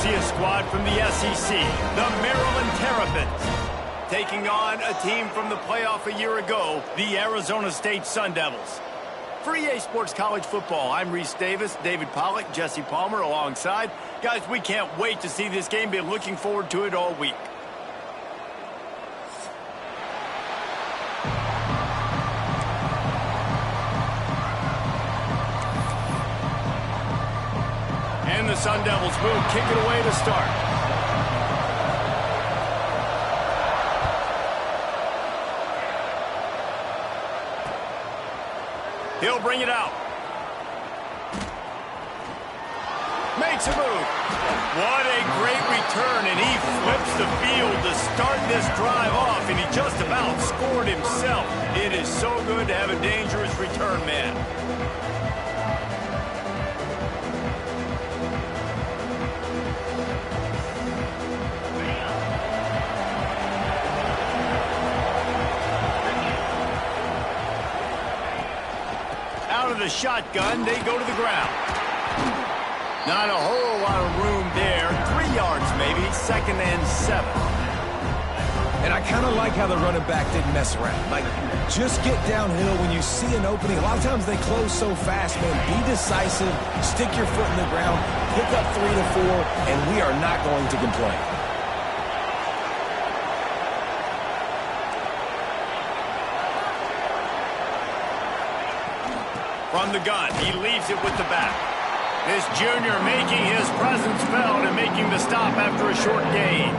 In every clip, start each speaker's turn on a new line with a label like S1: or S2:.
S1: see a squad from the SEC, the Maryland Terrapins, taking on a team from the playoff a year ago, the Arizona State Sun Devils. For EA Sports College Football, I'm Reese Davis, David Pollack, Jesse Palmer alongside. Guys, we can't wait to see this game. Been looking forward to it all week. And the Sun Devils will kick it away to start. He'll bring it out. Makes a move. What a great return, and he flips the field to start this drive off, and he just about scored himself. It is so good to have a dangerous return man. Out of the shotgun, they go to the ground. Not a whole lot of room there. 3 yards maybe, 2nd and 7.
S2: And I kind of like how the running back didn't mess around. Like, just get downhill when you see an opening. A lot of times they close so fast, man. Be decisive, stick your foot in the ground, pick up 3 to 4, and we are not going to complain.
S1: From the gun, he leaves it with the back. This junior making his presence felt and making the stop after a short gain.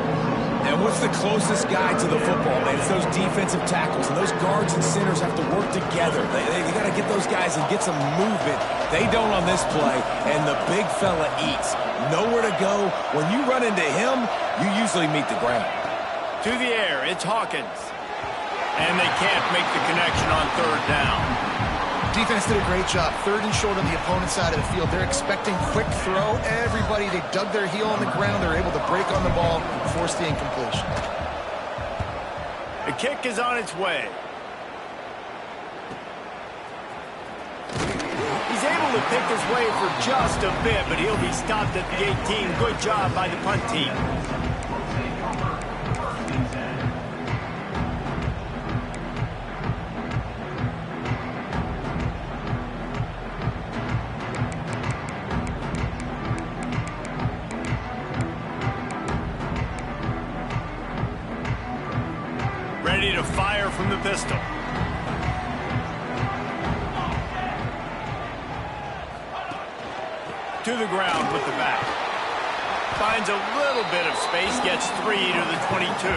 S2: And what's the closest guy to the football, man? It's those defensive tackles, and those guards and centers have to work together. They got to get those guys and get some movement. They don't on this play, and the big fella eats. Nowhere to go. When you run into him, you usually meet the ground.
S1: To the air, it's Hawkins. And they can't make the connection on 3rd down.
S3: Defense did a great job. 3rd and short on the opponent's side of the field. They're expecting quick throw. Everybody, they dug their heel on the ground. They're able to break on the ball, force the incompletion.
S1: The kick is on its way. He's able to pick his way for just a bit, but he'll be stopped at the 18. Good job by the punt team. Ready to fire from the pistol. To the ground with the back. Finds a little bit of space, gets 3 to the 22.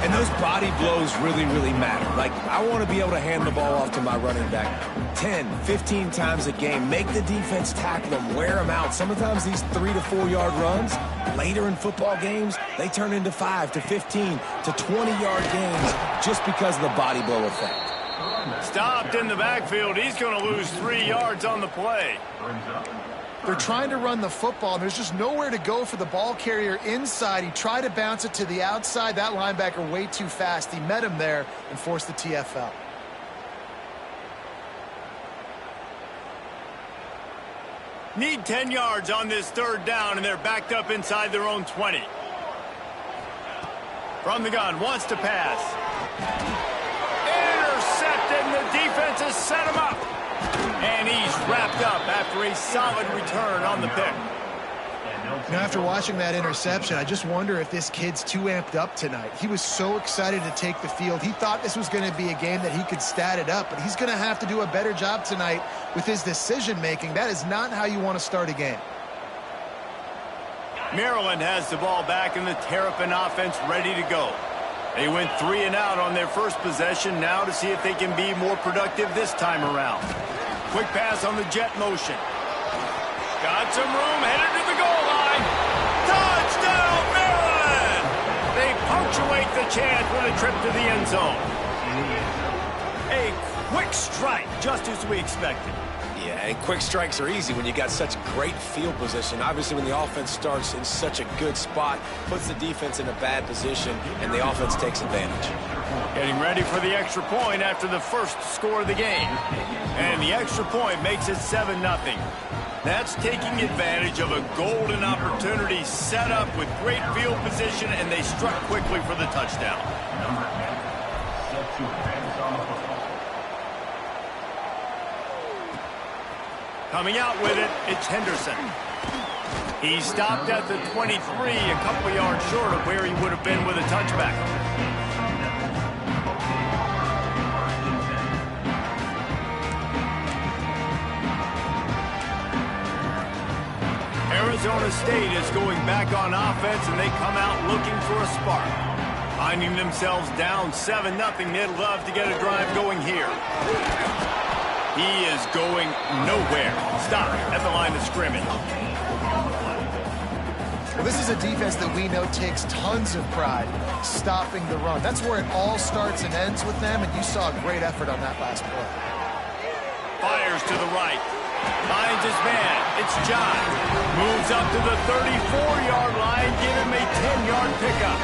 S2: And those body blows really, really matter. Like, I want to be able to hand the ball off to my running back 10, 15 times a game. Make the defense tackle them, wear them out. Sometimes these 3 to 4 yard runs, later in football games, they turn into 5 to 15 to 20 yard gains just because of the body blow effect.
S1: Stopped in the backfield. He's going to lose 3 yards on the play.
S3: They're trying to run the football, and there's just nowhere to go for the ball carrier inside. He tried to bounce it to the outside. That linebacker way too fast. He met him there and forced the TFL.
S1: Need 10 yards on this 3rd down, and they're backed up inside their own 20. From the gun, wants to pass. Intercepted, and the defense has set him up. And he's wrapped up after a solid return on the pick.
S3: Now, after watching that interception, I just wonder if this kid's too amped up tonight. He was so excited to take the field. He thought this was going to be a game that he could stat it up, but he's going to have to do a better job tonight with his decision-making. That is not how you want to start a game.
S1: Maryland has the ball back, and the Terrapin offense ready to go. They went 3 and out on their first possession, now to see if they can be more productive this time around. Quick pass on the jet motion. Got some room, headed to the goal line. Touchdown, Maryland! They punctuate the chance with a trip to the end zone. A quick strike, just as we expected.
S2: Yeah, and quick strikes are easy when you got such great field position. Obviously, when the offense starts in such a good spot, puts the defense in a bad position, and the offense takes advantage.
S1: Getting ready for the extra point after the first score of the game. And the extra point makes it 7-0. That's taking advantage of a golden opportunity set up with great field position, and they struck quickly for the touchdown.
S4: Number 10, set to advance on the football.
S1: Coming out with it, it's Henderson. He stopped at the 23, a couple yards short of where he would have been with a touchback. Arizona State is going back on offense, and they come out looking for a spark. Finding themselves down 7-0, they'd love to get a drive going here. He is going nowhere. Stop at the line of scrimmage.
S3: Well, this is a defense that we know takes tons of pride stopping the run. That's where it all starts and ends with them, and you saw a great effort on that last play.
S1: Fires to the right. Finds his man. It's John. Moves up to the 34-yard line. Give him a 10-yard pickup.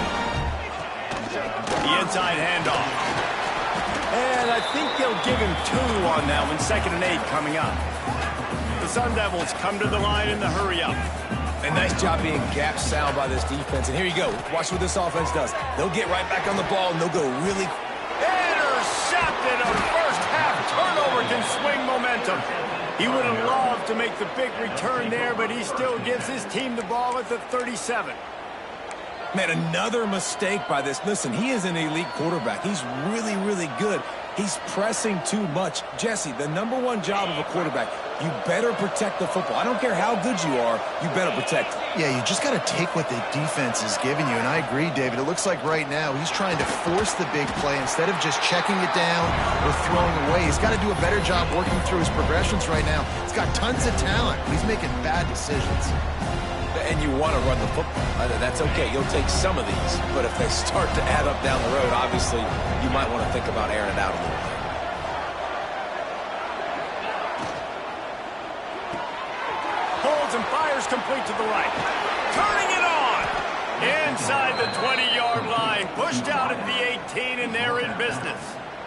S1: The inside handoff. And I think they'll give him 2 on that one. 2nd and 8 coming up. The Sun Devils come to the line in the hurry-up.
S2: A nice job being gap sound by this defense. And here you go. Watch what this offense does. They'll get right back on the ball, and they'll go really...
S1: Intercepted! A first-half turnover can swing momentum. He would have loved to make the big return there, but he still gives his team the ball at the 37.
S2: Man, another mistake by this. Listen, he is an elite quarterback. He's really, really good. He's pressing too much. Jesse, the #1 job of a quarterback, you better protect the football. I don't care how good you are, you better protect it.
S3: Yeah, you just got to take what the defense is giving you, and I agree, David. It looks like right now he's trying to force the big play instead of just checking it down or throwing away. He's got to do a better job working through his progressions right now. He's got tons of talent, but he's making bad decisions.
S2: And you want to run the football. That's okay. You'll take some of these. But if they start to add up down the road, obviously, you might want to think about airing it out a little bit.
S1: Holds and fires complete to the right. Turning it on. Inside the 20-yard line. Pushed out at the 18, and they're in business.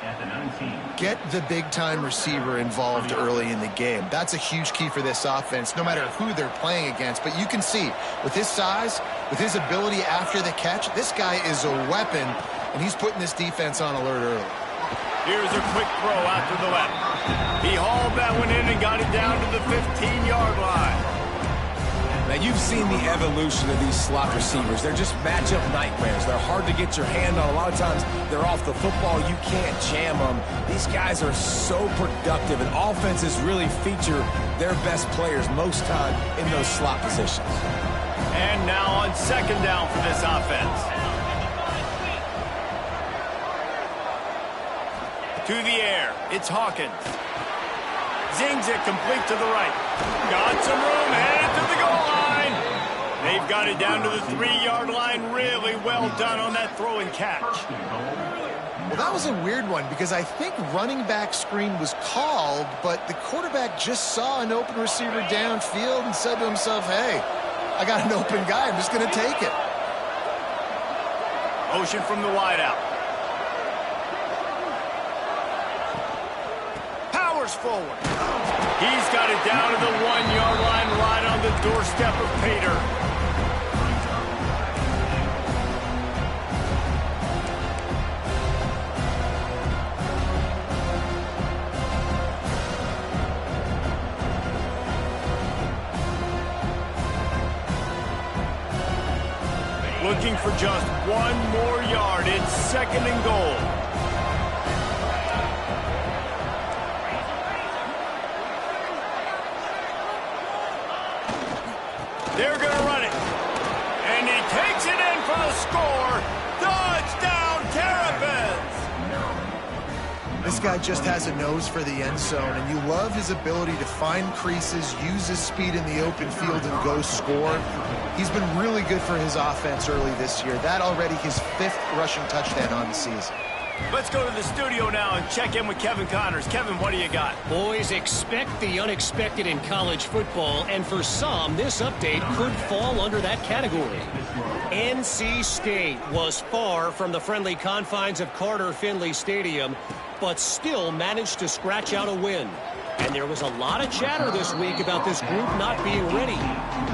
S4: At the 19.
S3: Get the big-time receiver involved early in the game. That's a huge key for this offense, no matter who they're playing against. But you can see, with his size, with his ability after the catch, this guy is a weapon, and he's putting this defense on alert early.
S1: Here's a quick throw out to the left. He hauled that one in and got it down to the 15-yard line.
S2: Now, you've seen the evolution of these slot receivers. They're just matchup nightmares. They're hard to get your hand on. A lot of times, they're off the football. You can't jam them. These guys are so productive, and offenses really feature their best players most time in those slot positions.
S1: And now on 2nd down for this offense. To the air, it's Hawkins. Zings it complete to the right. Got some room, headed to the goal line. They've got it down to the 3-yard line. Really well done on that throw and catch.
S3: Well, that was a weird one because I think running back screen was called, but the quarterback just saw an open receiver downfield and said to himself, hey, I got an open guy. I'm just going to take it.
S1: Motion from the wideout. Forward. He's got it down to the 1-yard line right on the doorstep of Pater. Looking for just 1 more yard. It's 2nd and goal. They're going to run it. And he takes it in for the score. Touchdown, Terrapins!
S3: This guy just has a nose for the end zone, and you love his ability to find creases, use his speed in the open field, and go score. He's been really good for his offense early this year. That already his 5th rushing touchdown on the season.
S1: Let's go to the studio now and check in with Kevin Connors. Kevin, what do you got?
S5: Boys, expect the unexpected in college football, and for some, this update could fall under that category. NC State was far from the friendly confines of Carter Finley Stadium, but still managed to scratch out a win. And there was a lot of chatter this week about this group not being ready.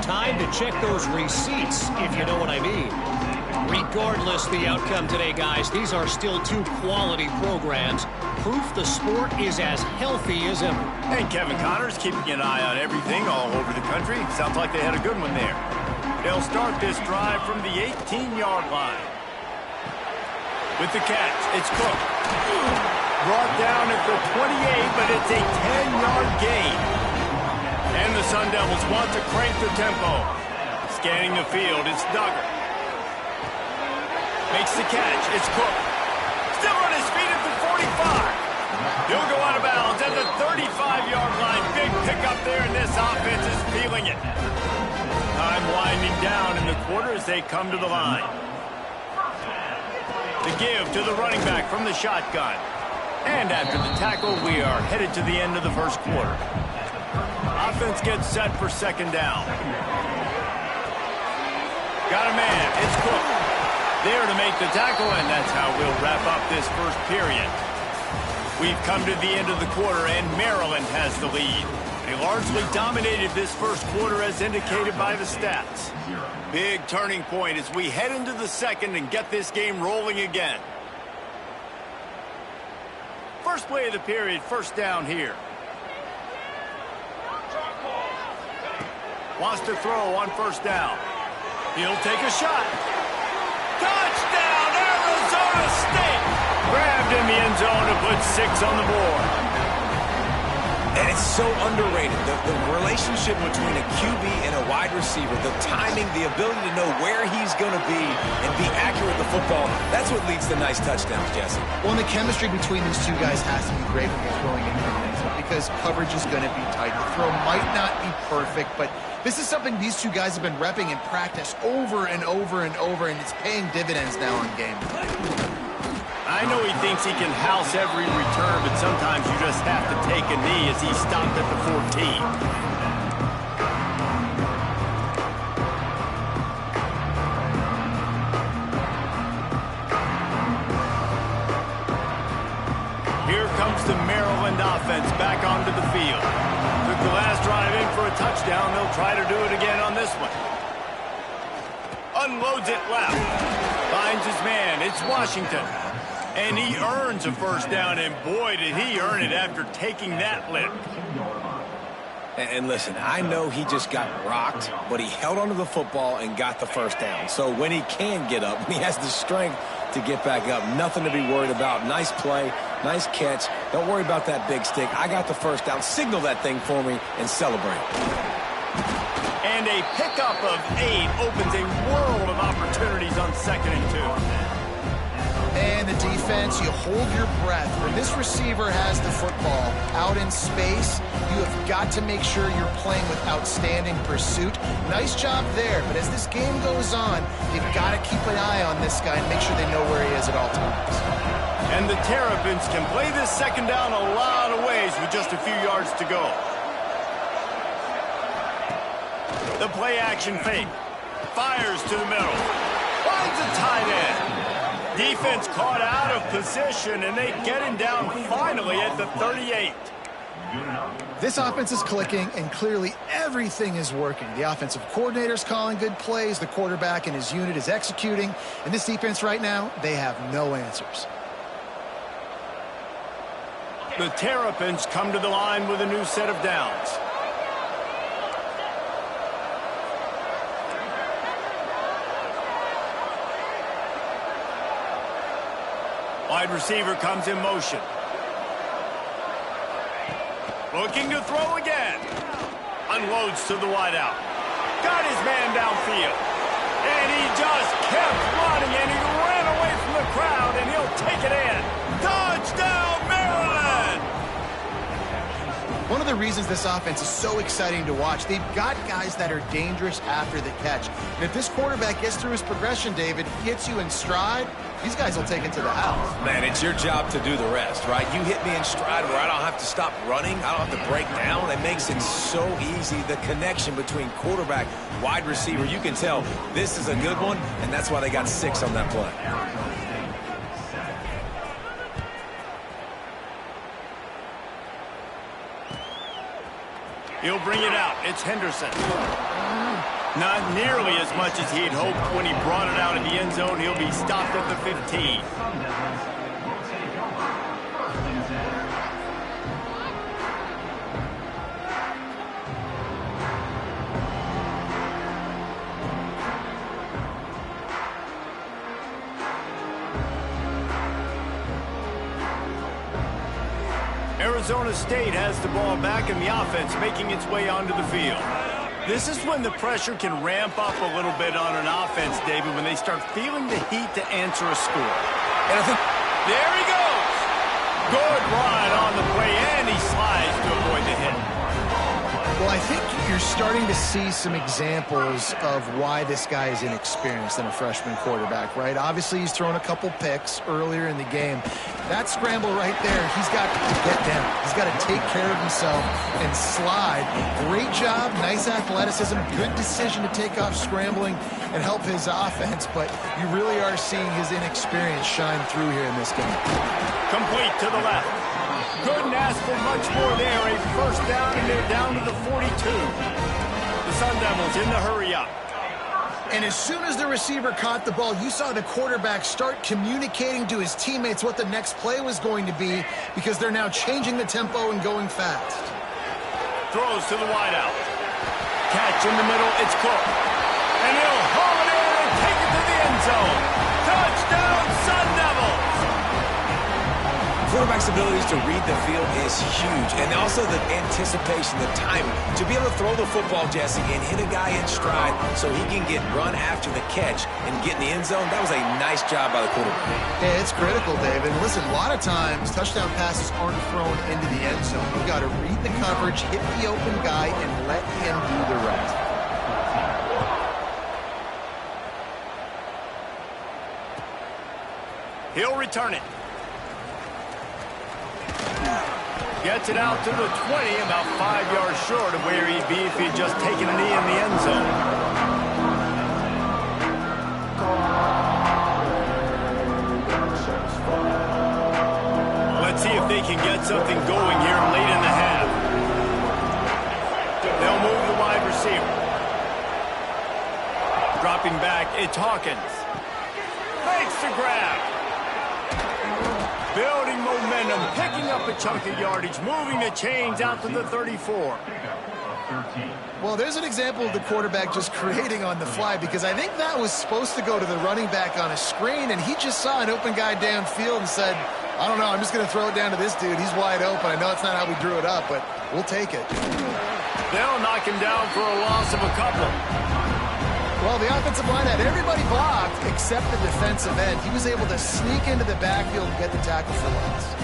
S5: Time to check those receipts, if you know what I mean. Regardless the outcome today, guys, these are still two quality programs. Proof the sport is as healthy as ever.
S1: And Kevin Connors keeping an eye on everything all over the country. Sounds like they had a good one there. They'll start this drive from the 18-yard line. With the catch, it's Cook. Brought down at the 28, but it's a 10-yard gain. And the Sun Devils want to crank the tempo. Scanning the field, it's Duggar. Makes the catch, it's Cook. Still on his feet at the 45. He'll go out of bounds at the 35-yard line. Big pickup there, and this offense is feeling it. Time winding down in the quarter as they come to the line. The give to the running back from the shotgun. And after the tackle, we are headed to the end of the first quarter. Offense gets set for second down. Got a man, it's Cook. There to make the tackle, and that's how we'll wrap up this first period. We've come to the end of the quarter, and Maryland has the lead. They largely dominated this first quarter as indicated by the stats. Big turning point as we head into the second and get this game rolling again. First play of the period, first down here. Wants to throw on first down. He'll take a shot. Touchdown, Arizona State! Grabbed in the end zone to put 6 on the board.
S2: And it's so underrated. The relationship between a QB and a wide receiver, the timing, the ability to know where he's going to be and be accurate with the football, that's what leads to nice touchdowns, Jesse.
S3: Well, and the chemistry between these two guys has to be great when you're throwing into the next one because coverage is going to be tight. The throw might not be perfect, but this is something these two guys have been repping in practice over and over and over, and it's paying dividends now on game day.
S1: I know he thinks he can house every return, but sometimes you just have to take a knee as he stopped at the 14. Here comes the Maryland offense back onto the field. Took the last drive in for a touchdown. They'll try to do it again on this one. Unloads it left. Finds his man. It's Washington. And he earns a first down, and boy, did he earn it after taking that lick.
S2: And listen, I know he just got rocked, but he held onto the football and got the first down. So when he can get up, when he has the strength to get back up, nothing to be worried about. Nice play, nice catch. Don't worry about that big stick. I got the first down. Signal that thing for me and celebrate.
S1: And a pickup of 8 opens a world of opportunities on 2nd and 2.
S3: And the defense, you hold your breath. When this receiver has the football out in space, you have got to make sure you're playing with outstanding pursuit. Nice job there, but as this game goes on, you've got to keep an eye on this guy and make sure they know where he is at all times.
S1: And the Terrapins can play this second down a lot of ways with just a few yards to go. The play action fake. Fires to the middle. Finds a tight end. Defense caught out of position, and they get him down finally at the 38.
S3: This offense is clicking, and clearly everything is working. The offensive coordinator's calling good plays. The quarterback and his unit is executing. And this defense right now, they have no answers.
S1: The Terrapins come to the line with a new set of downs. Wide receiver comes in motion. Looking to throw again. Unloads to the wideout. Got his man downfield. And he just kept running, and he ran away from the crowd, and he'll take it in. Touchdown, Maryland!
S3: One of the reasons this offense is so exciting to watch, they've got guys that are dangerous after the catch. And if this quarterback gets through his progression, David, gets you in stride, these guys will take it to the house.
S2: Man, it's your job to do the rest, right? You hit me in stride where I don't have to stop running. I don't have to break down. It makes it so easy. The connection between quarterback, wide receiver, you can tell this is a good one, and that's why they got 6 on that play.
S1: He'll bring it out. It's Henderson. Not nearly as much as he'd hoped when he brought it out of the end zone. He'll be stopped at the 15. Arizona State has the ball back in the offense, making its way onto the field. This is when the pressure can ramp up a little bit on an offense, David, when they start feeling the heat to answer a score.
S2: And I think
S1: there he goes. Good run on the play, and he slides to avoid the hit.
S3: Well, I think you're starting to see some examples of why this guy is inexperienced in a freshman quarterback, right? Obviously, he's thrown a couple picks earlier in the game. That scramble right there, he's got to get down. He's got to take care of himself and slide. Great job, nice athleticism, good decision to take off scrambling and help his offense, but you really are seeing his inexperience shine through here in this game.
S1: Complete to the left. Couldn't ask for much more there. A first down, and they're down to the 42. The Sun Devils in the hurry-up.
S3: And as soon as the receiver caught the ball, you saw the quarterback start communicating to his teammates what the next play was going to be because they're now changing the tempo and going fast.
S1: Throws to the wideout. Catch in the middle. It's Cook. And he'll haul it in and take it to the end zone. Touchdown, Sun Devils!
S2: quarterback's abilities to read the field is huge. And also the anticipation, the timing. To be able to throw the football, Jesse, and hit a guy in stride so he can get run after the catch and get in the end zone, that was a nice job by the quarterback.
S3: Yeah, it's critical, David. Listen, a lot of times touchdown passes aren't thrown into the end zone. You've got to read the coverage, hit the open guy, and let him do the rest.
S1: He'll return it. Gets it out to the 20, about 5 yards short of where he'd be if he'd just taken a knee in the end zone. Let's see if they can get something going here late in the half. They'll move the wide receiver. Dropping back, it's Hawkins. Makes the grab. Building momentum, picking up a chunk of yardage, moving the chains out to the 34.
S3: Well, there's an example of the quarterback just creating on the fly, because I think that was supposed to go to the running back on a screen, and he just saw an open guy downfield and said, I don't know, I'm just going to throw it down to this dude. He's wide open. I know it's not how we drew it up, but we'll take it.
S1: They'll knock him down for a loss of a couple.
S3: Well, the offensive line had everybody blocked except the defensive end. He was able to sneak into the backfield and get the tackle for loss.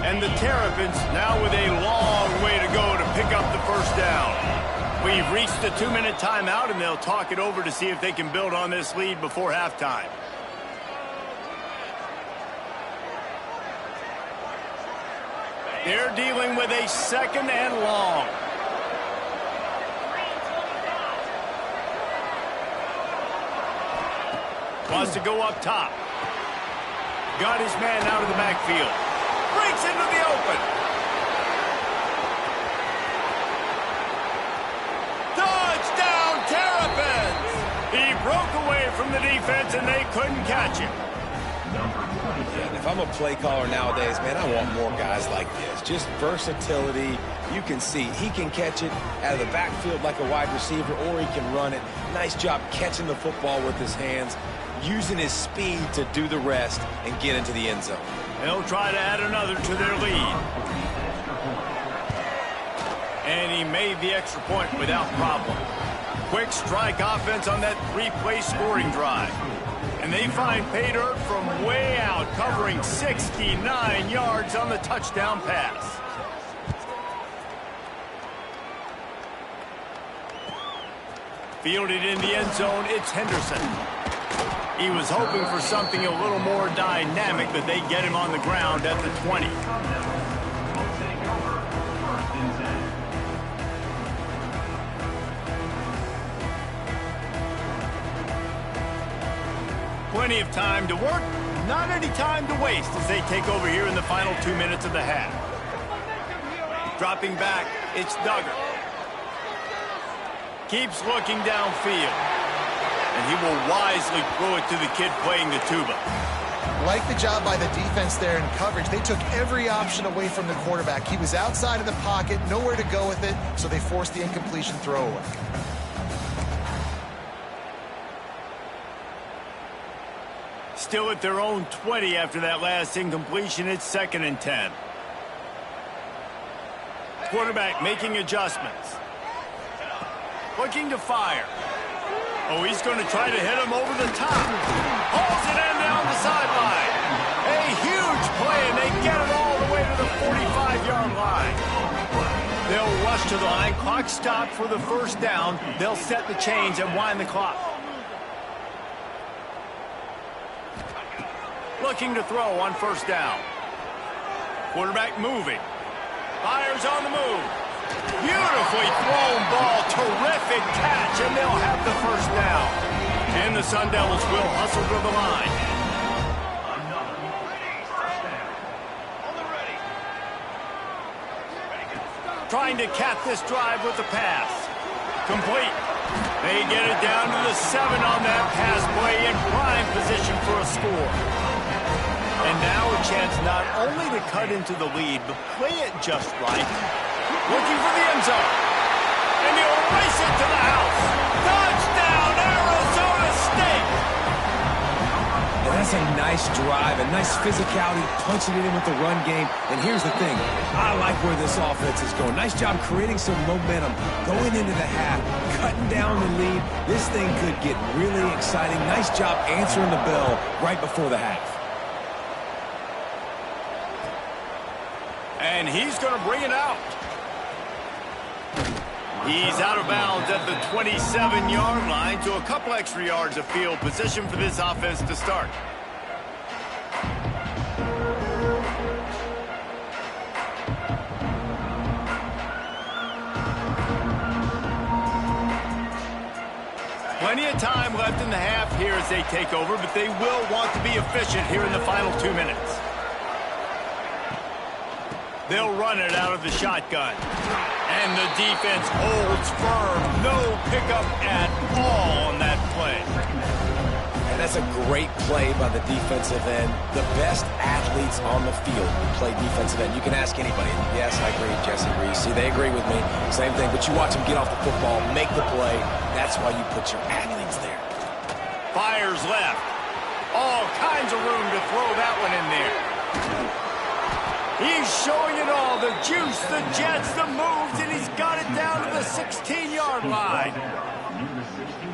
S1: And the Terrapins now with a long way to go to pick up the first down. We've reached the 2-minute timeout, and they'll talk it over to see if they can build on this lead before halftime. They're dealing with a second and long. Wants to go up top. Got his man out of the backfield. Breaks into the open. Touchdown, Terrapins! He broke away from the defense, and they couldn't catch him.
S2: Yeah, if I'm a play caller nowadays, man, I want more guys like this. Just versatility. You can see he can catch it out of the backfield like a wide receiver, or he can run it. Nice job catching the football with his hands, using his speed to do the rest and get into the end zone.
S1: They'll try to add another to their lead. And he made the extra point without problem. Quick strike offense on that 3-play scoring drive. And they find pay dirt from way out, covering 69 yards on the touchdown pass. Fielded in the end zone, it's Henderson. He was hoping for something a little more dynamic, but they get him on the ground at the 20. Plenty of time to work, not any time to waste as they take over here in the final 2 minutes of the half. Dropping back, it's Duggar. Keeps looking downfield. And he will wisely throw it to the kid playing the tuba.
S3: Like the job by the defense there in coverage. They took every option away from the quarterback. He was outside of the pocket, nowhere to go with it, so they forced the incompletion throwaway.
S1: Still at their own 20 after that last incompletion. It's 2nd and 10. Quarterback making adjustments. Looking to fire. Oh, he's going to try to hit him over the top. Hauls it in down the sideline. A huge play, and they get it all the way to the 45-yard line. They'll rush to the line. Clock stopped for the first down. They'll set the chains and wind the clock. Looking to throw on first down. Quarterback moving. Fires on the move. Beautifully thrown ball. Terrific catch, and they'll have the first down. And the Sun Devils will hustle to the line. Trying to cap this drive with the pass. Complete. They get it down to the 7 on that pass play in prime position for a score. And now a chance not only to cut into the lead, but play it just right. Looking for the end zone. And he'll race it to the house. Touchdown, Arizona State!
S2: And that's a nice drive, a nice physicality, punching it in with the run game. And here's the thing. I like where this offense is going. Nice job creating some momentum, going into the half, cutting down the lead. This thing could get really exciting. Nice job answering the bell right before the half.
S1: And he's going to bring it out. He's out of bounds at the 27-yard line, to a couple extra yards of field position for this offense to start. Plenty of time left in the half here as they take over, but they will want to be efficient here in the final 2 minutes. They'll run it out of the shotgun. And the defense holds firm. No pickup at all on that play.
S2: And that's a great play by the defensive end. The best athletes on the field play defensive end. You can ask anybody. Yes, I agree, Jesse Reese. See, they agree with me. Same thing. But you watch them get off the football, make the play. That's why you put your athletes there.
S1: Fires left. All kinds of room to throw that one in there. He's showing it all, the juice, the jets, the moves, and he's got it down to the 16-yard line.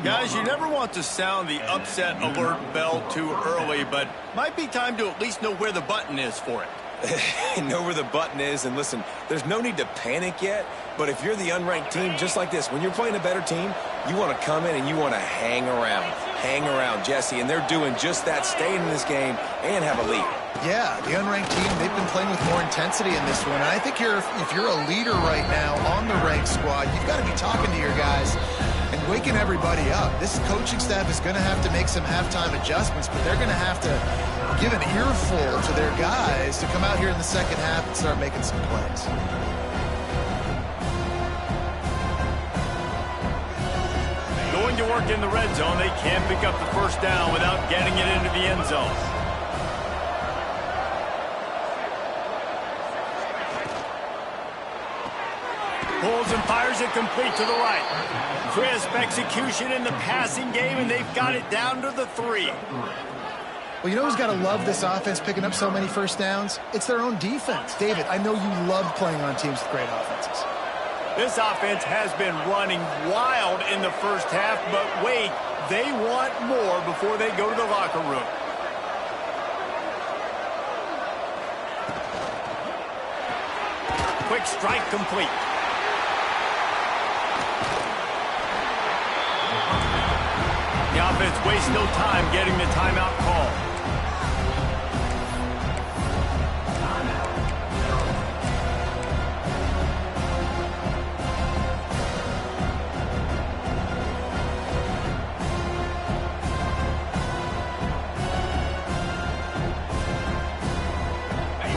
S1: Guys, you never want to sound the upset alert bell too early, but might be time to at least know where the button is for it.
S2: Know where the button is, and listen, there's no need to panic yet, but if you're the unranked team, just like this, when you're playing a better team, you want to come in and you want to hang around, Jesse, and they're doing just that, staying in this game and have a lead.
S3: Yeah, the unranked team, they've been playing with more intensity in this one. And I think if you're a leader right now on the ranked squad, you've got to be talking to your guys and waking everybody up. This coaching staff is going to have to make some halftime adjustments, but they're going to have to give an earful to their guys to come out here in the second half and start making some plays.
S1: Going to work in the red zone. They can't pick up the first down without getting it into the end zone. Pulls and fires it complete to the right. Crisp execution in the passing game, and they've got it down to the 3.
S3: Well, you know who's got to love this offense picking up so many first downs? It's their own defense. David, I know you love playing on teams with great offenses.
S1: This offense has been running wild in the first half, but wait, they want more before they go to the locker room. Quick strike complete. The offense wastes no time getting the timeout call.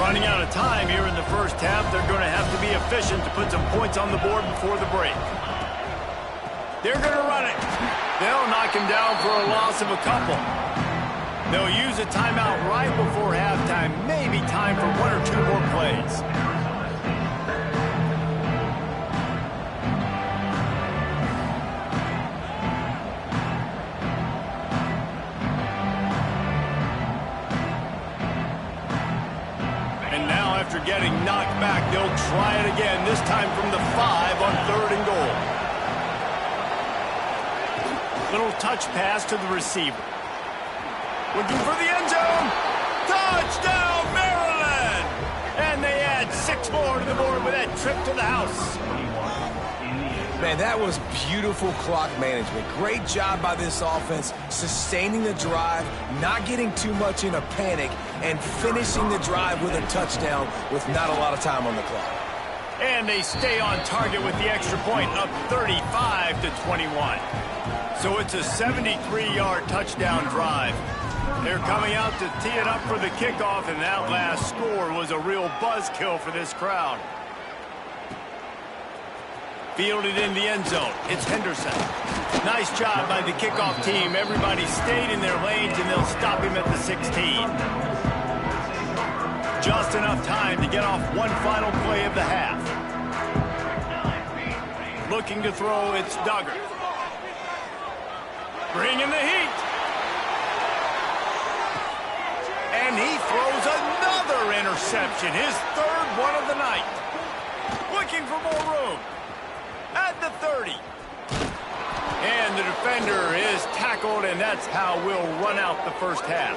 S1: Running out of time here in the first half. They're going to have to be efficient to put some points on the board before the break. They're going to run it. They'll knock him down for a loss of a couple. They'll use a timeout right before halftime. Maybe time for one or two more plays. After getting knocked back, they'll try it again, this time from the 5 on 3rd and goal. Little touch pass to the receiver. Looking for the end zone. Touchdown, Maryland! And they add 6 more to the board with that trip to the house.
S2: Man, that was beautiful clock management. Great job by this offense, sustaining the drive, not getting too much in a panic, and finishing the drive with a touchdown with not a lot of time on the clock.
S1: And they stay on target with the extra point, up 35-21. So it's a 73-yard touchdown drive. They're coming out to tee it up for the kickoff, and that last score was a real buzzkill for this crowd. Fielded in the end zone. It's Henderson. Nice job by the kickoff team. Everybody stayed in their lanes, and they'll stop him at the 16. Just enough time to get off one final play of the half. Looking to throw, it's Duggar. Bringing the heat. And he throws another interception. His 3rd one of the night. Looking for more room. At the 30. And the defender is tackled, and that's how we'll run out the first half.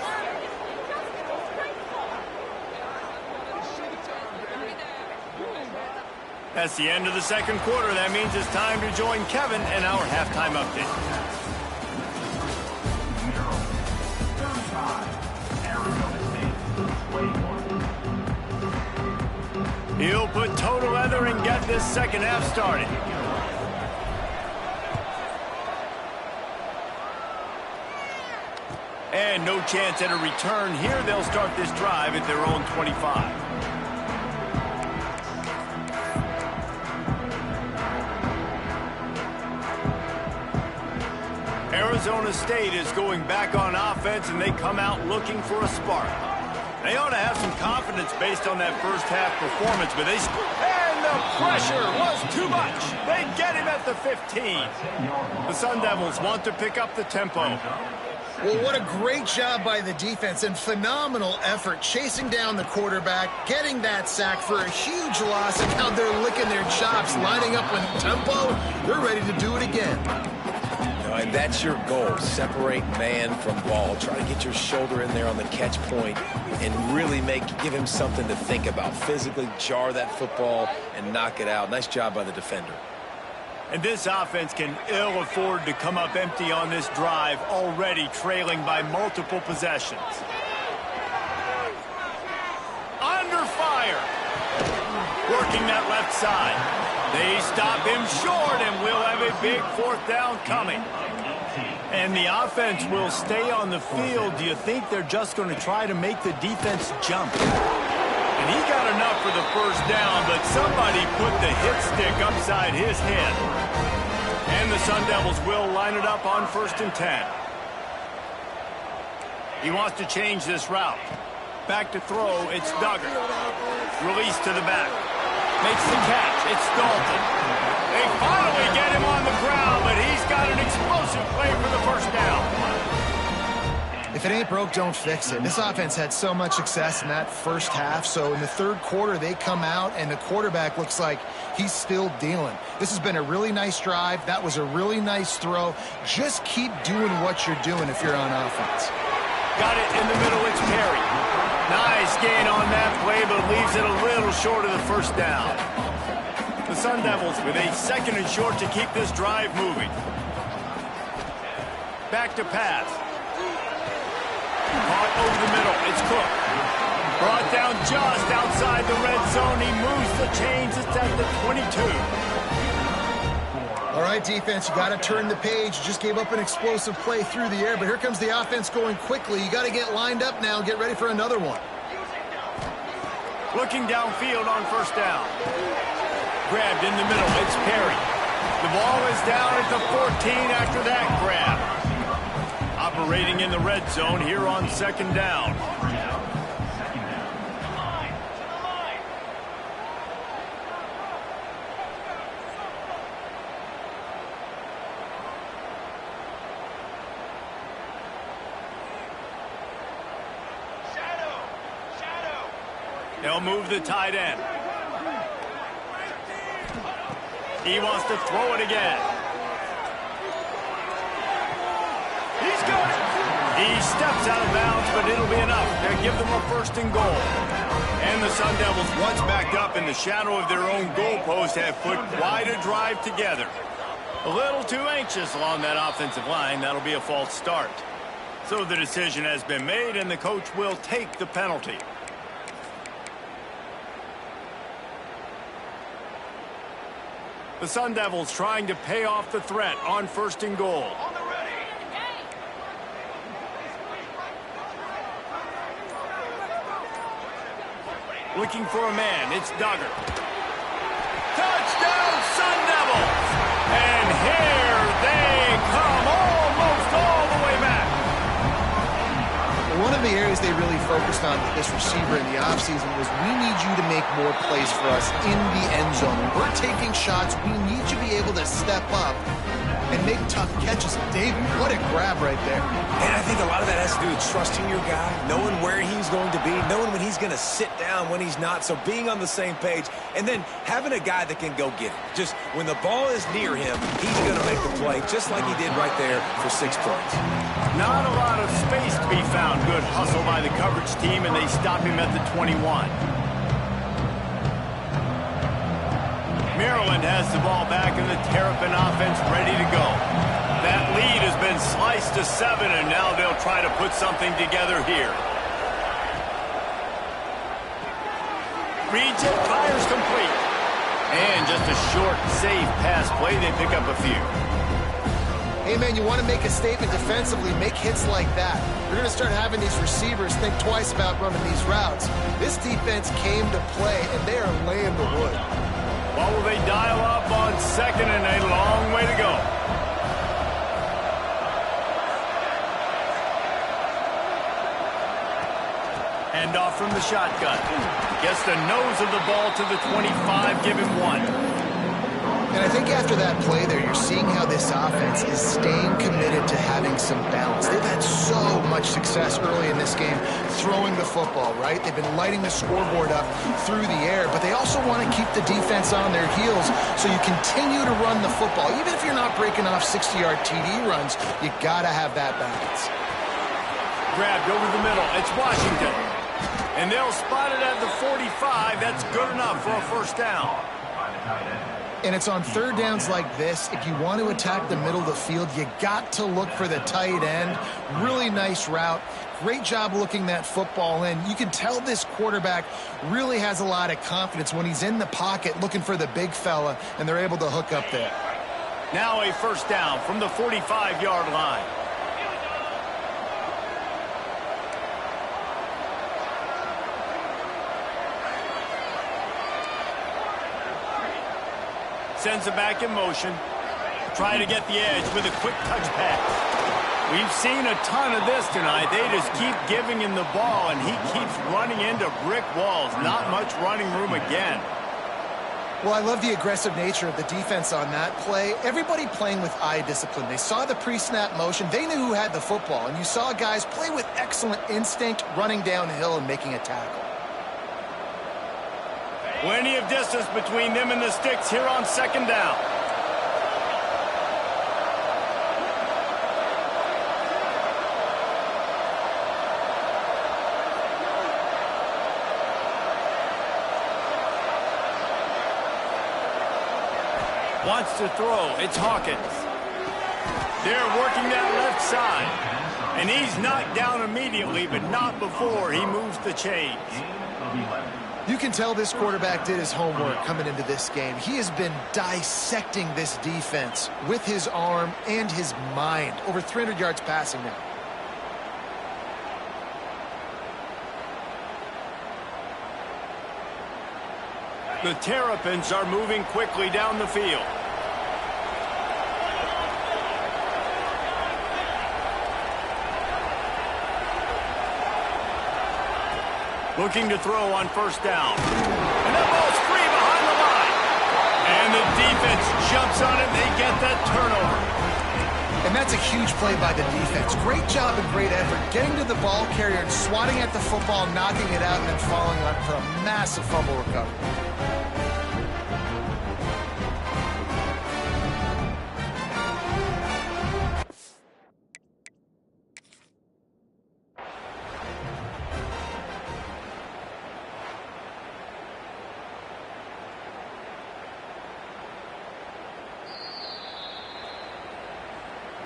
S1: That's the end of the second quarter. That means it's time to join Kevin and our halftime update. He'll put total leather and get this second half started. And no chance at a return here. They'll start this drive at their own 25. Arizona State is going back on offense, and they come out looking for a spark. They ought to have some confidence based on that first half performance, but and the pressure was too much. They get him at the 15. The Sun Devils want to pick up the tempo.
S3: Well, what a great job by the defense and phenomenal effort chasing down the quarterback, getting that sack for a huge loss, and now they're licking their chops, lining up with tempo. They're ready to do it again.
S2: And that's your goal. Separate man from ball. Try to get your shoulder in there on the catch point and really give him something to think about. Physically jar that football and knock it out. Nice job by the defender.
S1: And this offense can ill afford to come up empty on this drive, already trailing by multiple possessions. Under fire. Working that left side. They stop him short, and we'll have a big 4th down coming. And the offense will stay on the field. Do you think they're just going to try to make the defense jump? And he got enough for the first down, but somebody put the hit stick upside his head. And the Sun Devils will line it up on 1st and 10. He wants to change this route. Back to throw, it's Duggar. Release to the back. Makes the catch. It's Dalton. They finally get him on the ground, but he's got an explosive play for the first down.
S3: If it ain't broke, don't fix it. This offense had so much success in that first half, so in the 3rd quarter, they come out, and the quarterback looks like he's still dealing. This has been a really nice drive. That was a really nice throw. Just keep doing what you're doing if you're on offense.
S1: Got it in the middle. It's Perry. Nice gain on that play, but leaves it a little short of the first down. The Sun Devils with a 2nd and short to keep this drive moving. back to pass. Caught over the middle. It's Cook. Brought down just outside the red zone. He moves the chains. It's at the 22.
S3: All right, defense, you got to turn the page. You just gave up an explosive play through the air, but here comes the offense going quickly. You got to get lined up now and get ready for another one.
S1: Looking downfield on first down. Grabbed in the middle. It's Perry. The ball is down at the 14 after that grab. Operating in the red zone here on second down. They'll move the tight end. He wants to throw it again. He's got it. He steps out of bounds, but it'll be enough to give them a first and goal. And the Sun Devils, once backed up in the shadow of their own goalpost, have put quite a drive together. A little too anxious along that offensive line. That'll be a false start. So the decision has been made, and the coach will take the penalty. The Sun Devils trying to pay off the threat on first and goal. Looking for a man. It's Duggar. Touchdown, Sun Devils! And here they come, almost all the way back.
S3: One of the areas they really focused on with this receiver in the offseason was, we need you to make more plays for us in the end zone. When we're taking shots, we need you to be able to step up and make tough catches. David, what a grab right there.
S2: And I think a lot of that has to do with trusting your guy, knowing where he's going to be, knowing when he's going to sit down, when he's not, so being on the same page, and then having a guy that can go get it. Just when the ball is near him, he's going to make the play, just like he did right there for 6 points.
S1: Not a lot of space to be found. Good hustle by the coverage team, and they stop him at the 21. Maryland has the ball back, and the Terrapin offense ready to go. That lead has been sliced to 7, and now they'll try to put something together here. Reads it, fires complete. And just a short, safe pass play. They pick up a few.
S3: Hey, man, you want to make a statement defensively, make hits like that. You're going to start having these receivers think twice about running these routes. This defense came to play, and they are laying the wood.
S1: What will they dial up on second, and a long way to go? Hand off from the shotgun. Gets the nose of the ball to the 25, give him 1.
S3: And I think after that play there, you're seeing how this offense is staying committed to having some balance. They've had so much success early in this game throwing the football, right? They've been lighting the scoreboard up through the air, but they also want to keep the defense on their heels, so you continue to run the football. Even if you're not breaking off 60-yard TD runs, you got to have that balance.
S1: Grabbed over the middle. It's Washington. And they'll spot it at the 45. That's good enough for a first down.
S3: And it's on third downs like this, if you want to attack the middle of the field, you got to look for the tight end. Really nice route. Great job looking that football in. You can tell this quarterback really has a lot of confidence when he's in the pocket looking for the big fella, and they're able to hook up there.
S1: Now a first down from the 45-yard line. Sends it back in motion. Try to get the edge with a quick touch pass. We've seen a ton of this tonight. They just keep giving him the ball, and he keeps running into brick walls. Not much running room again.
S3: Well, I love the aggressive nature of the defense on that play. Everybody playing with eye discipline. They saw the pre-snap motion. They knew who had the football, and you saw guys play with excellent instinct, running downhill and making a tackle.
S1: Plenty of distance between them and the sticks here on second down. Wants to throw. It's Hawkins. They're working that left side. And he's knocked down immediately, but not before he moves the chains.
S3: You can tell this quarterback did his homework coming into this game. He has been dissecting this defense with his arm and his mind. Over 300 yards passing now.
S1: The Terrapins are moving quickly down the field. Looking to throw on first down. And that ball's free behind the line. And the defense jumps on it. They get that turnover.
S3: And that's a huge play by the defense. Great job and great effort getting to the ball carrier and swatting at the football, knocking it out, and then falling on for a massive fumble recovery.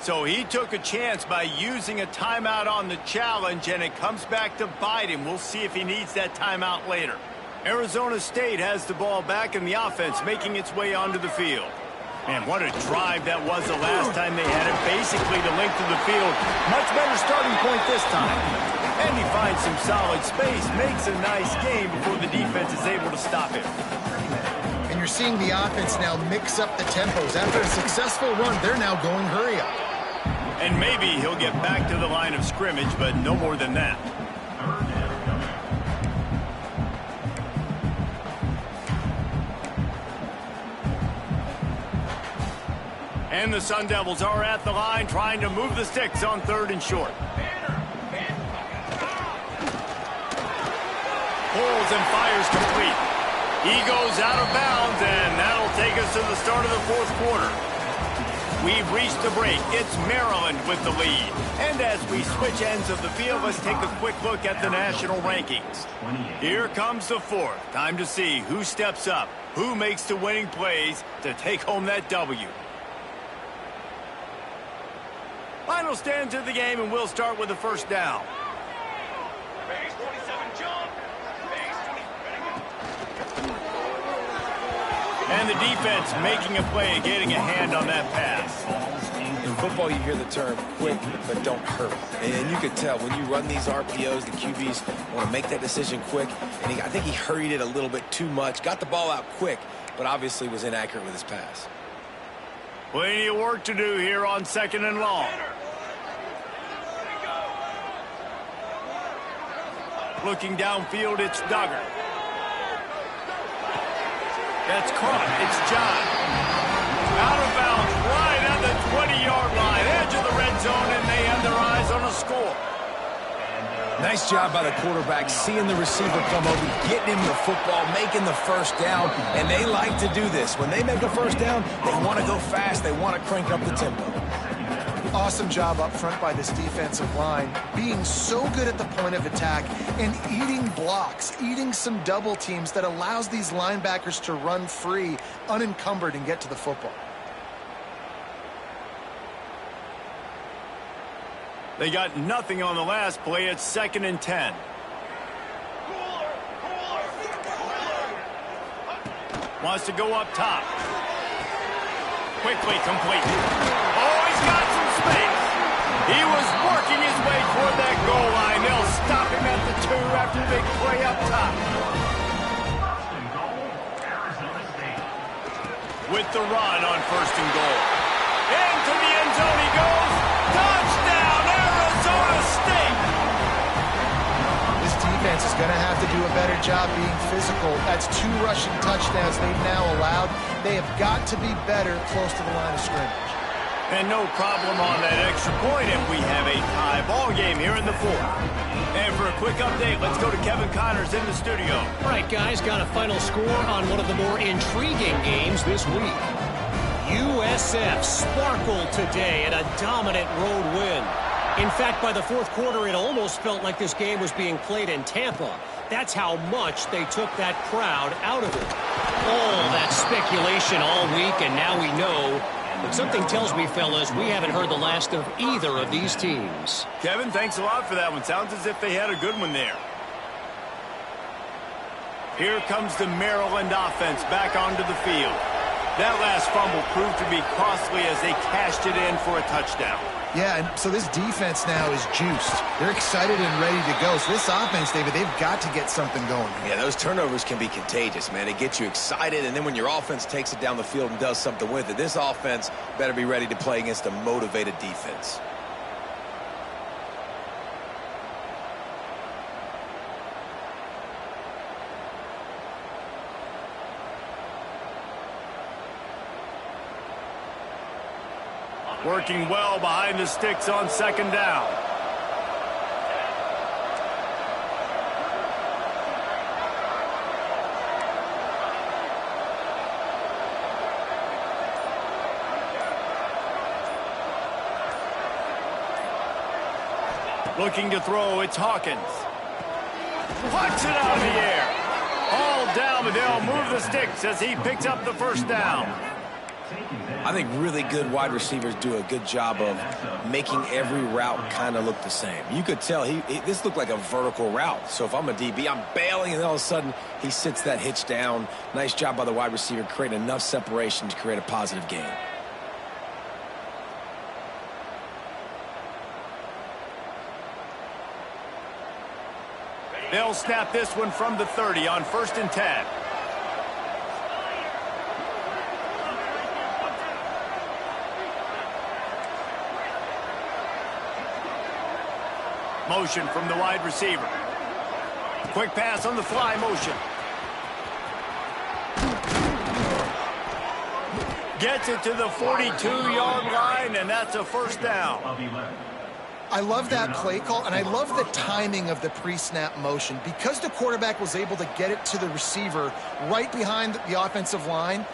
S1: So he took a chance by using a timeout on the challenge, and it comes back to bite him. We'll see if he needs that timeout later. Arizona State has the ball back in the offense, making its way onto the field. Man, what a drive that was the last time they had it, basically the length of the field. Much better starting point this time. And he finds some solid space, makes a nice game before the defense is able to stop him.
S3: And you're seeing the offense now mix up the tempos. After a successful run, they're now going hurry up.
S1: And maybe he'll get back to the line of scrimmage, but no more than that. And the Sun Devils are at the line trying to move the sticks on 3rd and short. Pulls and fires complete. He goes out of bounds, and that'll take us to the start of the 4th quarter. We've reached the break. It's Maryland with the lead. And as we switch ends of the field, let's take a quick look at the national rankings. Here comes the 4th. Time to see who steps up, who makes the winning plays to take home that W. Final stands of the game, and we'll start with the first down. And the defense making a play and getting a hand on that pass.
S2: In football, you hear the term quick, but don't hurry. And you could tell when you run these RPOs, the QBs want to make that decision quick. And I think he hurried it a little bit too much. Got the ball out quick, but obviously was inaccurate with his pass.
S1: Plenty of work to do here on 2nd and long. Looking downfield, it's Duggar. That's caught. It's John. Out of bounds, right at the 20-yard line, edge of the red zone, and they have their eyes on a score.
S2: Nice job by the quarterback, seeing the receiver come over, getting him the football, making the first down, and they like to do this. When they make a first down, they want to go fast. They want to crank up the tempo.
S3: Awesome job up front by this defensive line, being so good at the point of attack and eating blocks, eating some double teams that allows these linebackers to run free, unencumbered, and get to the football.
S1: They got nothing on the last play. It's 2nd and 10. Wants to go up top. Quickly complete. Oh, he's got some space. He was working his way toward that goal line. They'll stop him at the 2 after the big play up top. With the run on 1st and goal. Into the end zone he goes. Touchdown, Arizona State.
S3: This defense is going to have to do a better job being physical. That's 2 rushing touchdowns they've now allowed. They have got to be better close to the line of scrimmage.
S1: And no problem on that extra point, and we have a tie ball game here in the 4th. And for a quick update, let's go to Kevin Connors in the studio.
S5: All right, guys, got a final score on one of the more intriguing games this week. USF sparkled today in a dominant road win. In fact, by the 4th quarter, it almost felt like this game was being played in Tampa. That's how much they took that crowd out of it. All that speculation all week, and now we know But something tells me, fellas, we haven't heard the last of either of these teams.
S1: Kevin, thanks a lot for that one. Sounds as if they had a good one there. Here comes the Maryland offense back onto the field. That last fumble proved to be costly as they cashed it in for a touchdown.
S3: Yeah, and so this defense now is juiced. They're excited and ready to go. So this offense, David, they've got to get something going.
S2: Yeah, those turnovers can be contagious, man. It gets you excited, and then when your offense takes it down the field and does something with it, this offense better be ready to play against a motivated defense.
S1: Working well behind the sticks on second down. Looking to throw, it's Hawkins. Puts it out of the air. All down, but they'll move the sticks as he picks up the first down.
S2: I think really good wide receivers do a good job of making every route kind of look the same. You could tell this looked like a vertical route. So if I'm a DB, I'm bailing, and all of a sudden he sits that hitch down. Nice job by the wide receiver creating enough separation to create a positive gain.
S1: They'll snap this one from the 30 on 1st and 10. Motion from the wide receiver. Quick pass on the fly motion. Gets it to the 42-yard line, and that's a first down.
S3: I love that play call, and I love the timing of the pre-snap motion. Because the quarterback was able to get it to the receiver right behind the offensive line,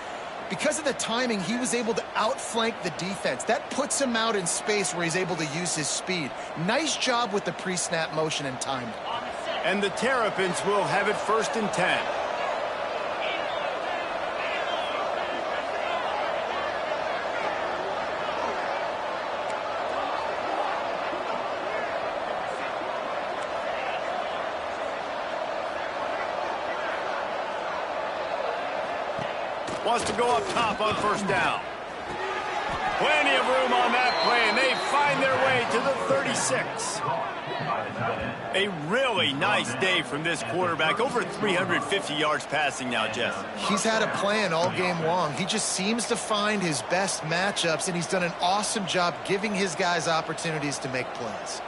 S3: because of the timing, he was able to outflank the defense. That puts him out in space where he's able to use his speed. Nice job with the pre-snap motion and timing.
S1: And the Terrapins will have it 1st and 10. Wants to go up top on 1st down. Plenty of room on that play, and they find their way to the 36. A really nice day from this quarterback. Over 350 yards passing now, Jeff.
S3: He's had a plan all game long. He just seems to find his best matchups, and he's done an awesome job giving his guys opportunities to make plays.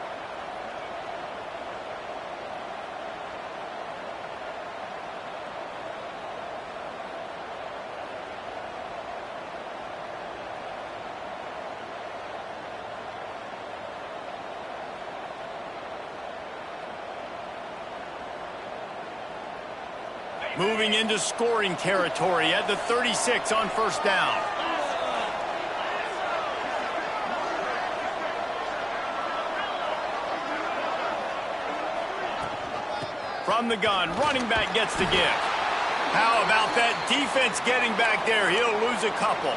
S1: Moving into scoring territory at the 36 on 1st down. From the gun, running back gets the give. How about that defense getting back there? He'll lose a couple.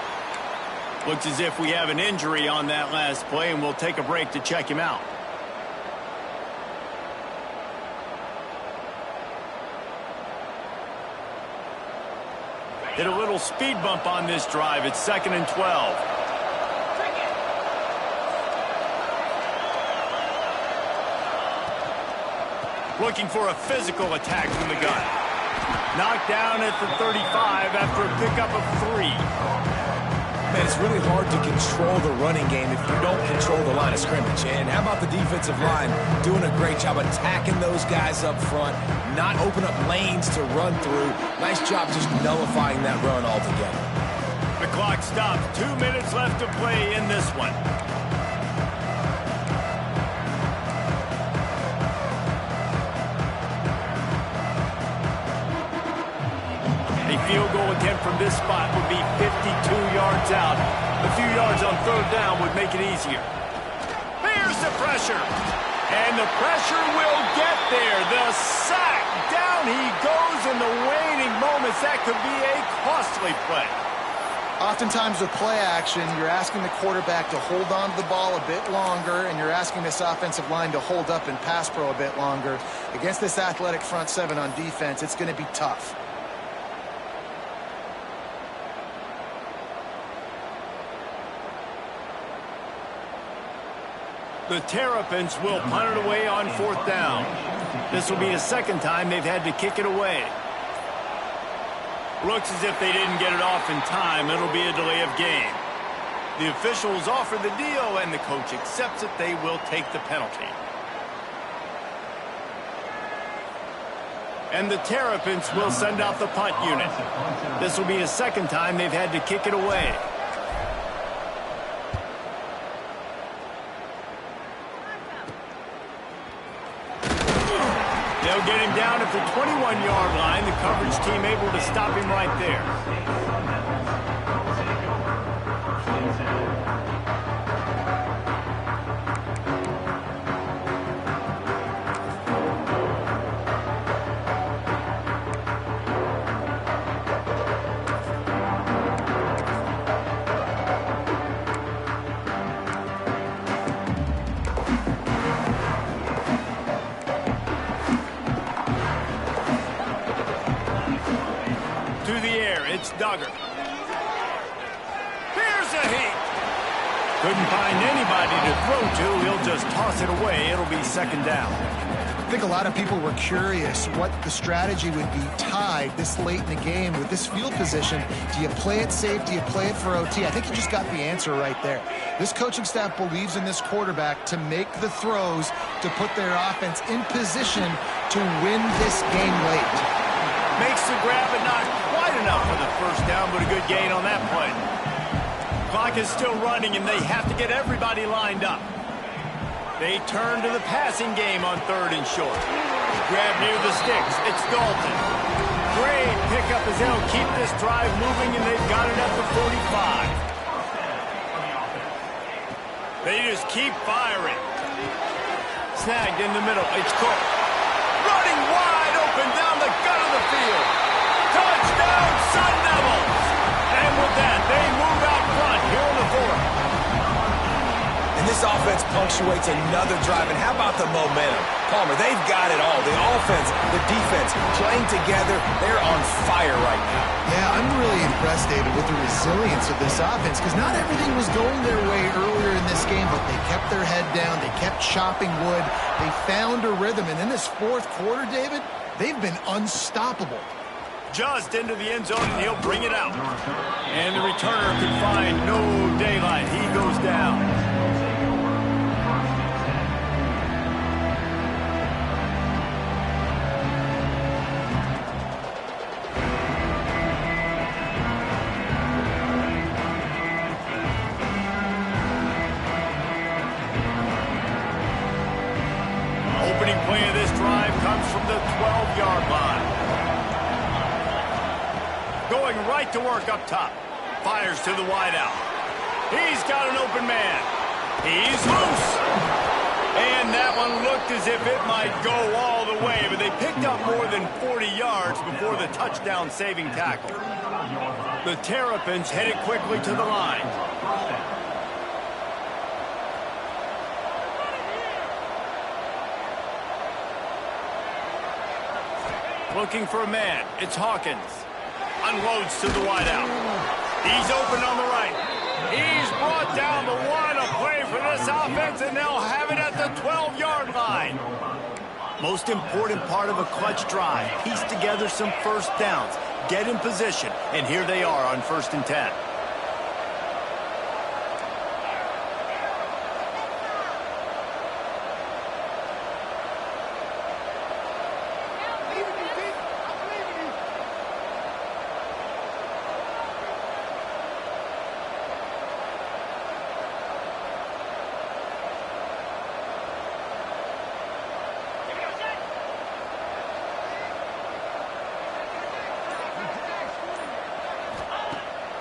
S1: Looks as if we have an injury on that last play, and we'll take a break to check him out. Hit a little speed bump on this drive. It's 2nd and 12. Looking for a physical attack from the gun. Knocked down at the 35 after a pickup of 3.
S2: Man, it's really hard to control the running game if you don't control the line of scrimmage. And how about the defensive line doing a great job attacking those guys up front, not open up lanes to run through. Nice job just nullifying that run altogether.
S1: The clock stops. 2 minutes left to play in this one. A field goal attempt from this spot would be 52 yards out. A few yards on 3rd down would make it easier. Here's the pressure. And the pressure will get there. The sack. Down he goes in the waning moments. That could be a costly play.
S3: Oftentimes with play action, you're asking the quarterback to hold on to the ball a bit longer, and you're asking this offensive line to hold up in pass pro a bit longer. Against this athletic front seven on defense, it's going to be tough.
S1: The Terrapins will punt it away on 4th down. This will be the second time they've had to kick it away. Looks as if they didn't get it off in time. It'll be a delay of game. The officials offer the deal, and the coach accepts it. They will take the penalty. And the Terrapins will send out the punt unit. This will be the second time they've had to kick it away. They'll get him down at the 21-yard line. The coverage team able to stop him right there. It's Duggar. Here's a heat. Couldn't find anybody to throw to. He'll just toss it away. It'll be second down.
S3: I think a lot of people were curious what the strategy would be tied this late in the game with this field position. Do you play it safe? Do you play it for OT? I think you just got the answer right there. This coaching staff believes in this quarterback to make the throws to put their offense in position to win this game late.
S1: Makes the grab, but not quite enough for the first down, but a good gain on that play. Clock is still running, and they have to get everybody lined up. They turn to the passing game on 3rd and short. Grab near the sticks. It's Dalton. Great pickup as they'll keep this drive moving, and they've got it at the 45. They just keep firing. Snagged in the middle. It's Cook. Running wide open down the gut of the field. Touchdown, Sun Devils! And with that, they move out front here in the 4th.
S2: And this offense punctuates another drive. And how about the momentum? Palmer, they've got it all. The offense, the defense, playing together. They're on fire right now.
S3: Yeah, I'm really impressed, David, with the resilience of this offense, because not everything was going their way earlier in this game, but they kept their head down. They kept chopping wood. They found a rhythm. And in this 4th quarter, David, they've been unstoppable.
S1: Just into the end zone, and he'll bring it out. And the returner can find no daylight. He goes down. Opening play of this drive comes from the 12-yard line. Going right to work up top. Fires to the wideout. He's got an open man. He's loose. And that one looked as if it might go all the way, but they picked up more than 40 yards before the touchdown-saving tackle. The Terrapins headed quickly to the line. Looking for a man. It's Hawkins. Unloads to the wideout. He's open on the right. He's brought down the one. A play for this offense, and they'll have it at the 12-yard line. Most important part of a clutch drive. Piece together some first downs. Get in position. And here they are on 1st and 10.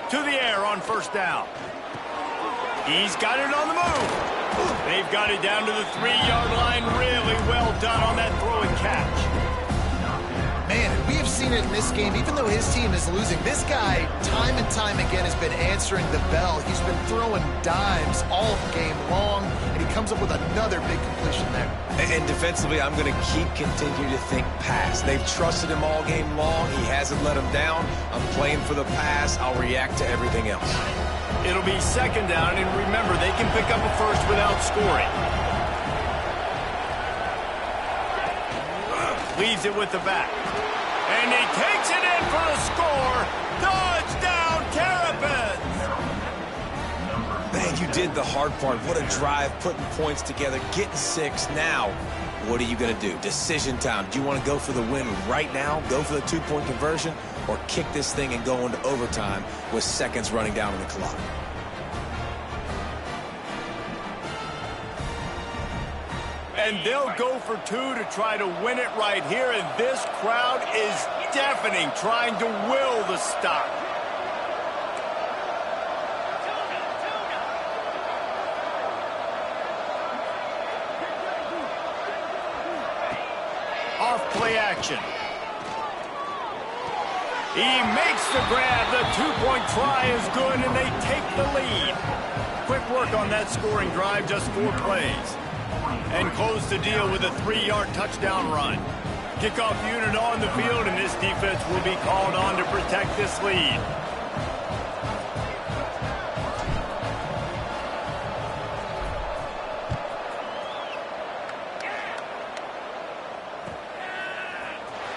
S1: To the air on 1st down. He's got it on the move. They've got it down to the 3-yard line. Really well done on that throw and catch.
S3: Man, we have seen seen it in this game. Even though his team is losing, this guy, time and time again, has been answering the bell. He's been throwing dimes all game long, and he comes up with another big completion there.
S2: And defensively, I'm going to continue to think pass. They've trusted him all game long. He hasn't let them down. I'm playing for the pass. I'll react to everything else.
S1: It'll be second down, and remember, they can pick up a first without scoring. Leaves it with the back. And he takes it in for the score. Touchdown, Terrapins!
S2: Man, you did the hard part. What a drive, putting points together, getting 6. Now, what are you going to do? Decision time. Do you want to go for the win right now, go for the 2-point conversion, or kick this thing and go into overtime with seconds running down on the clock?
S1: And they'll go for 2 to try to win it right here, and this crowd is deafening, trying to will the stop. Off play action. He makes the grab. The 2-point try is good, and they take the lead. Quick work on that scoring drive, just 4 plays. And close the deal with a 3-yard touchdown run. Kickoff unit on the field, and this defense will be called on to protect this lead.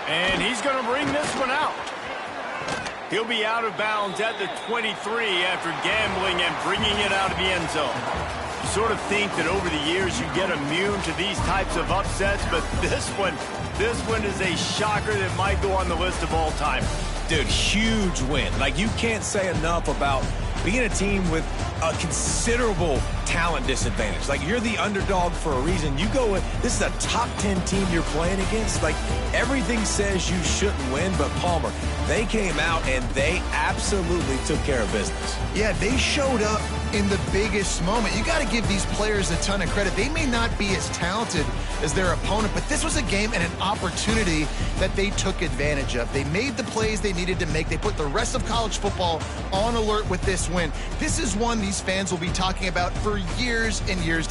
S1: And he's going to bring this one out. He'll be out of bounds at the 23 after gambling and bringing it out of the end zone. You sort of think that over the years you get immune to these types of upsets, but this one is a shocker that might go on the list of all time.
S2: Dude, huge win. Like, you can't say enough about being a team with a considerable talent disadvantage. Like, you're the underdog for a reason. You go with, this is a top 10 team you're playing against. Like, everything says you shouldn't win, but Palmer, they came out and they absolutely took care of business.
S3: Yeah, they showed up in the biggest moment. You got to give these players a ton of credit. They may not be as talented as their opponent, but this was a game and an opportunity that they took advantage of. They made the plays they needed to make. They put the rest of college football on alert with this win. This is one these fans will be talking about for years and years to come.